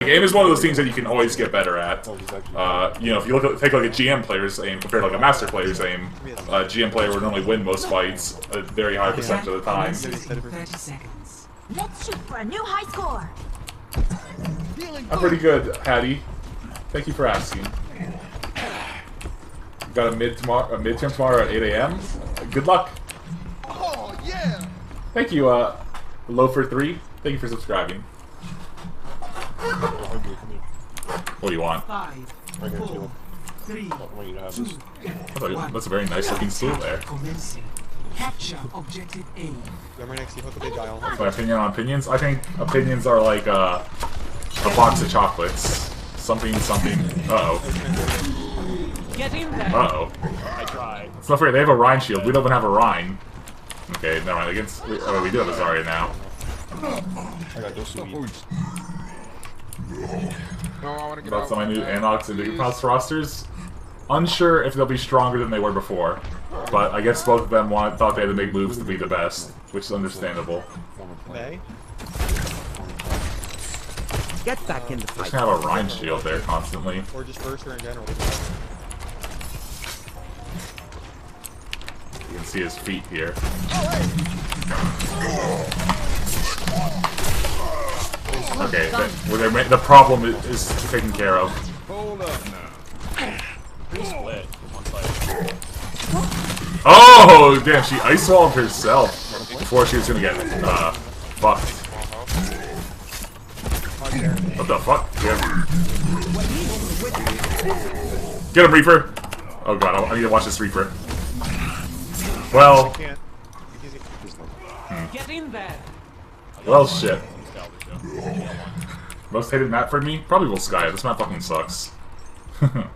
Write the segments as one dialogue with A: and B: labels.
A: Game is one of those things that you can always get better at. You know, if you look at, take like a GM player's aim compared to like a master player's aim, a GM player would normally win most fights a very high percentage of the time.
B: 30 seconds. Let's shoot for a new high score.
A: I'm pretty good, Hattie. Thank you for asking. Got a midterm tomorrow at 8 AM. Good luck.
C: Oh yeah.
A: Thank you, Loafer3. Thank you for subscribing. What do you want?
D: 5, 4, 3, 2,
A: That's a very nice looking stool there.
D: capture objective A.
A: My opinion on opinions? I think opinions are like a box of chocolates. Something, something. Uh-oh. Uh-oh.
E: I tried.
A: It's not fair, they have a Rhine shield. We don't even have a Rhine. Okay, never mind. Oh, we do have a Zarya now.
E: I got those sweet.
A: About some of my new Anox and Dignitas rosters. Unsure if they'll be stronger than they were before, but I guess both of them thought they had to make moves to be the best, which is understandable.
F: Get back in the fight.
A: Just gonna have a Rhine shield there constantly.
C: Or just first or in general.
A: You can see his feet here. Okay, the problem is taken care of.
E: Hold up now. Split. One side.
A: Oh, damn, she ice walled herself before she was gonna get fucked. What the fuck? Get him, Reaper! Oh god, I need to watch this Reaper. Well.
D: Get in there.
A: Well, shit. Most hated map for me? Probably Volskaya. This map fucking sucks. I'd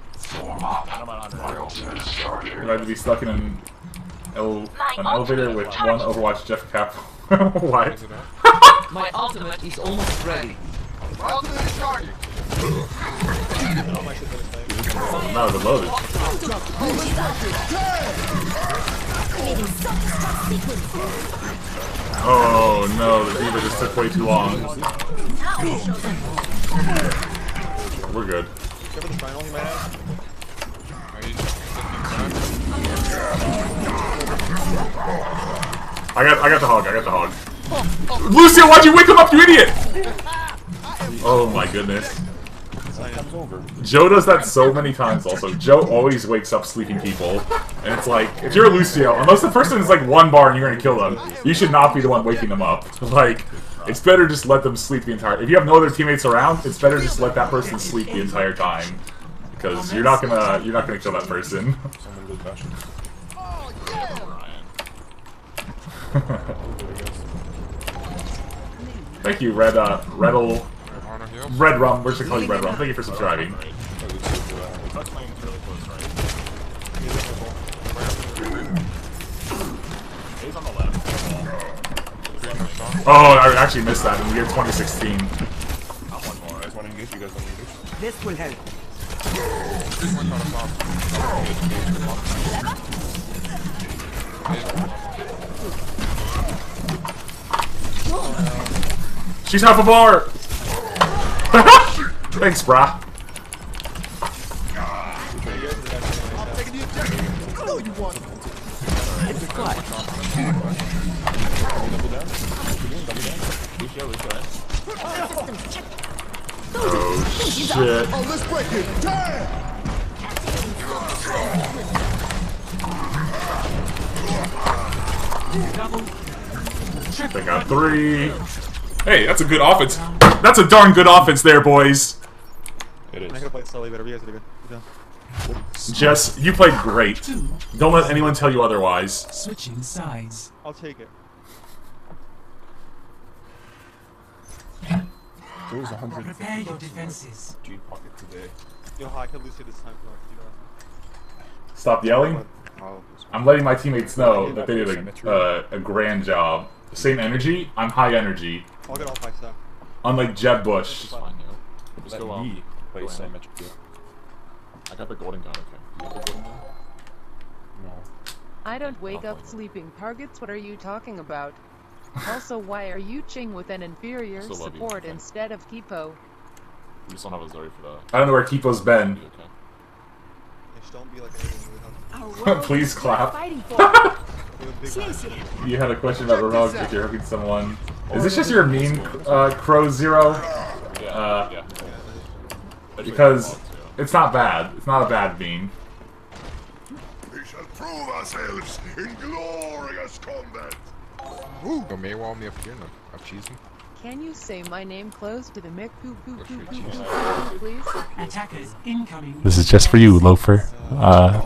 A: rather be stuck in an elevator with one Overwatch Jeff Cap. What?
F: My ultimate is almost ready.
C: My ultimate is charging.
A: No, the loaded. Oh no, the D.Va just took way too long. We're good. I got the hog, I got the hog. Lucio, why'd you wake him up, you idiot? Oh my goodness. Joe does that so many times also. Joe always wakes up sleeping people. And it's like, if you're Lucio, unless the person is like one bar and you're gonna kill them, you should not be the one waking them up. Like, it's better just let them sleep the entire... If you have no other teammates around, it's better just let that person sleep the entire time. Because you're not gonna kill that person. Thank you, Red Rum. We're just gonna call you Red Rum. Thank you for subscribing. Oh, I actually missed that in the year 2016.
F: This will help.
A: She's half a bar! Thanks, brah. Oh, shit.
C: Oh, let's break it. Damn!
A: They got 3. Hey, that's a good offense. That's a darn good offense there, boys.
E: It is.
C: I'm gonna play slowly, but you guys are good.
A: Jess, you played great. Don't let anyone tell you otherwise.
D: Switching sides.
C: I'll take it.
E: There was 150
D: Prepare your defenses.
E: G pocket today.
C: Yo, I could lose it this time.
A: Stop yelling. I'm letting my teammates know that they did a grand job. Same energy, I'm high energy.
C: I'll get all 5 stuff.
A: Unlike Jeb Bush.
E: Just go he plays symmetry. I got the golden gun, okay. You got the golden gun? No.
G: I don't wake up sleeping targets, what are you talking about? Also, why are you ching with an inferior support instead of Kipo?
E: We just don't have a Zarya for that.
A: I don't know where Kipo's been.
E: Okay.
C: Just don't be like an alien.
B: Our world
A: Please
B: is worth
A: clap.
B: fighting for.
C: Big
A: You had a question about Roadhog if you're hooking someone. Is this just your meme, Crow Zero?
E: Yeah.
A: Because it's not bad. It's not a bad meme.
H: We shall prove ourselves in glorious combat.
I: Go Maywall me up here and I'll cheese him.
G: Can you say my name close to the mic poo poo
I: Go
G: poo
I: straight
G: poo
I: cheese.
G: poo, please?
D: Attackers incoming.
A: This is just for you, Loafer.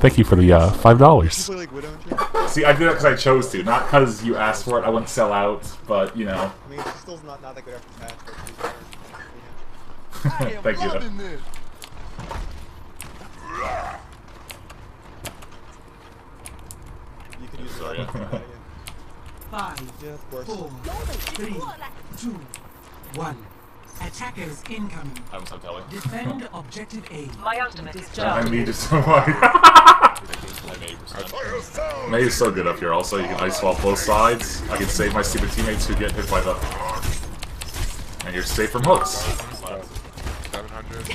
A: Thank you for the $5.
C: play like Widow and shit?
A: See, I did that because I chose to, not because you asked for it. I wouldn't sell out, but you know.
C: I mean, she's still not that good after patch, but she's better.
A: Thank you. Though.
C: You could use
E: Zarya.
C: Zarya.
D: 5,
C: Yeah, of course.
D: 4, 3, 2, 1. Attackers incoming.
E: I haven't telly.
D: Defend objective A.
B: My ultimate is
A: I
B: charged.
A: need it so much.
E: I'm 80%.
A: May is so good up here. Also, you can ice swap both sides. I can save my stupid teammates who get hit by the. And you're safe from hooks.
I: 700.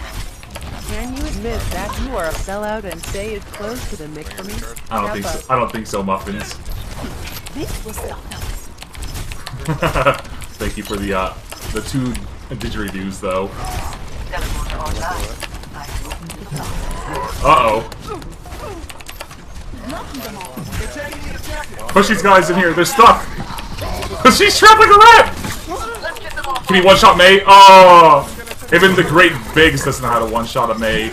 G: Can you admit that you are a sellout and say it close to the mic for me?
A: I don't think so. I don't think so, Muffins.
B: This was not
A: Thank you for the 2 didgeridoos, though.
B: teleporter online.
A: Uh-oh. Push these guys in here. They're stuck. She's trapped like a rat. Can he one-shot May? Oh! Even the great Biggs doesn't know how to one-shot a May.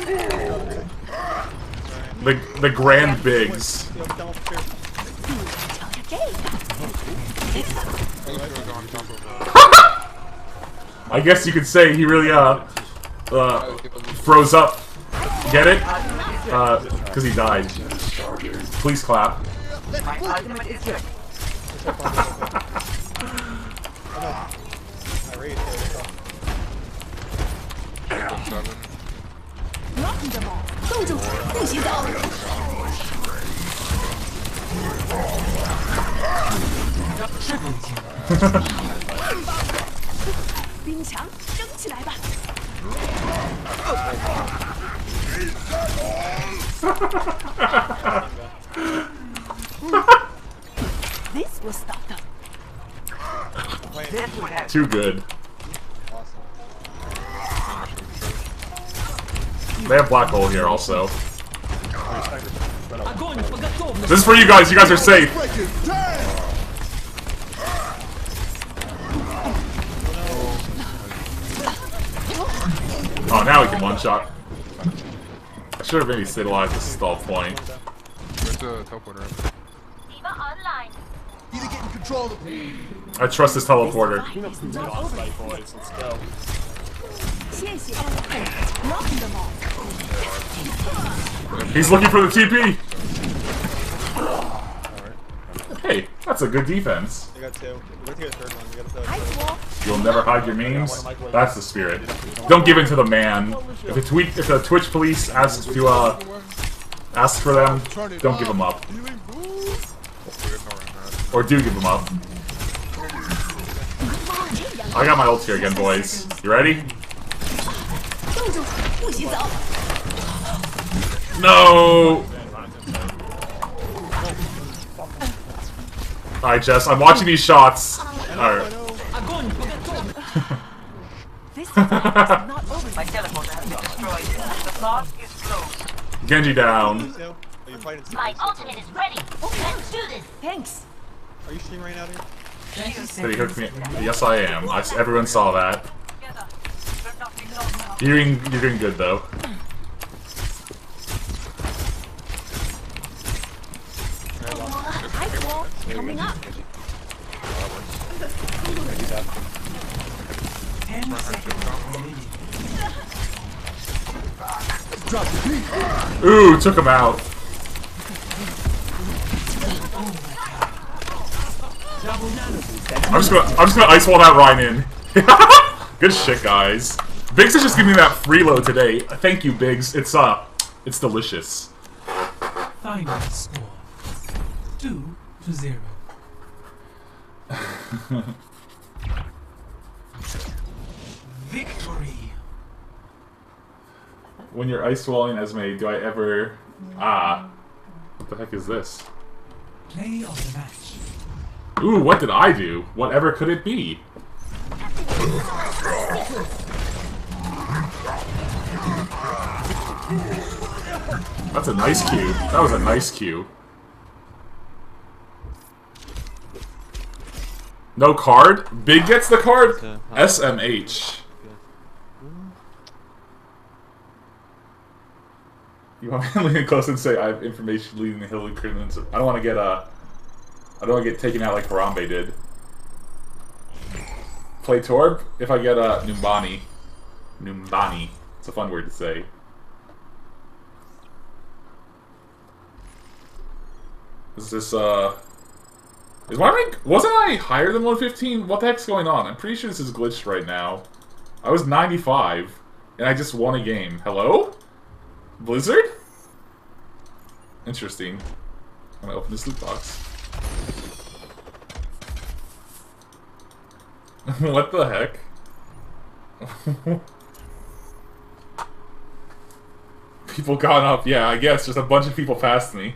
A: The Grand Biggs. I guess you could say he really froze up. Get it? Because he died. Please clap.
B: My ultimate is ready.
C: I raised it.
I: 7.
B: Knocking them all. 冻住，不许走。冰墙升起来吧。This will stop them. This will help.
A: Too good. They have black hole here also. This is for you guys. You guys are safe. Oh, now we can one-shot. I should have maybe stabilized the stall point.
I: Where's the teleporter?
B: Diva online.
H: Need to get in control of the
A: I trust this teleporter.
E: Boys, let's go.
B: 谢谢。Knocking them all.
A: He's looking for the TP. Hey, that's a good defense.
C: I got 2. We're gonna take a third one. We gotta
B: Ice
C: third.
B: wall.
A: You'll never hide your memes. That's the spirit. Don't give in to the man. If the Twitch police asks to ask for them, don't give them up. Or do give them up. I got my ult here again, boys. You ready?
B: 冻住，不许走。
A: No! Alright, Jess, I'm watching these shots. Alright.
B: This is not over. My teleporter has been destroyed. The plot is closed.
A: Genji down.
C: Oh, you're fighting
B: My
C: Zarya.
B: ultimate is ready. Let's do this. Thanks.
C: Are you streaming right now, dude?
A: Did he hook me? Yes, I am. Everyone saw that.
B: Together. We're nothing lost.
A: You're doing good, though.
B: Ice wall coming up.
D: 10 seconds remaining.
A: Ooh, took him out. I'm just gonna ice wall that Rhine in. Good shit, guys. Biggs is just giving me that freeload today. Thank you, Biggs. It's delicious.
D: Final score 2-0. Victory.
A: When you're ice walling Esme, do I ever... Ah. What the heck is this?
D: Play of the match.
A: Ooh, what did I do? Whatever could it be? That's a nice cue. That was a nice cue. No card? Big gets the card? SMH. You want me to lean close and say I have information leading the hill and criminals? I don't want to get I don't want to get taken out like Harambe did. Play Torb? If I get Numbani. Numbani. It's a fun word to say. Is this is my rank... Wasn't I higher than 115? What the heck's going on? I'm pretty sure this is glitched right now. I was 95, and I just won a game. Hello? Blizzard? Interesting. I'm gonna open this loot box. What the heck? People gone up. Yeah, I guess. Just a bunch of people past me.